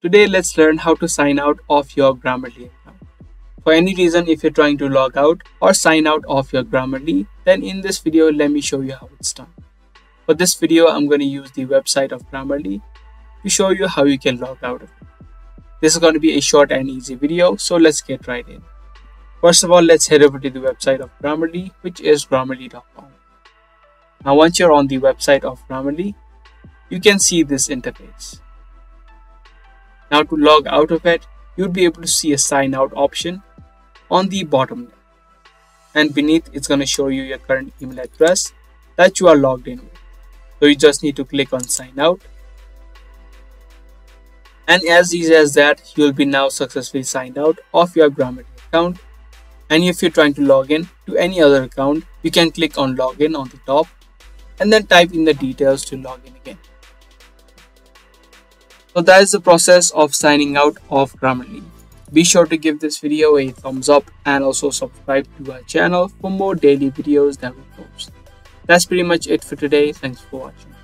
Today let's learn how to sign out of your Grammarly account. For any reason, if you're trying to log out or sign out of your Grammarly, then in this video let me show you how it's done. For this video I'm going to use the website of Grammarly to show you how you can log out of it. This is going to be a short and easy video, so let's get right in. First of all, let's head over to the website of Grammarly, which is grammarly.com. Now once you're on the website of Grammarly, you can see this interface. Now to log out of it, you'll be able to see a sign out option on the bottom left. And beneath, it's going to show you your current email address that you are logged in with. So you just need to click on sign out. And as easy as that, you'll be now successfully signed out of your Grammarly account. And if you're trying to log in to any other account, you can click on login on the top and then type in the details to log in again. So that is the process of signing out of Grammarly. Be sure to give this video a thumbs up and also subscribe to our channel for more daily videos that we post. That's pretty much it for today. Thanks for watching.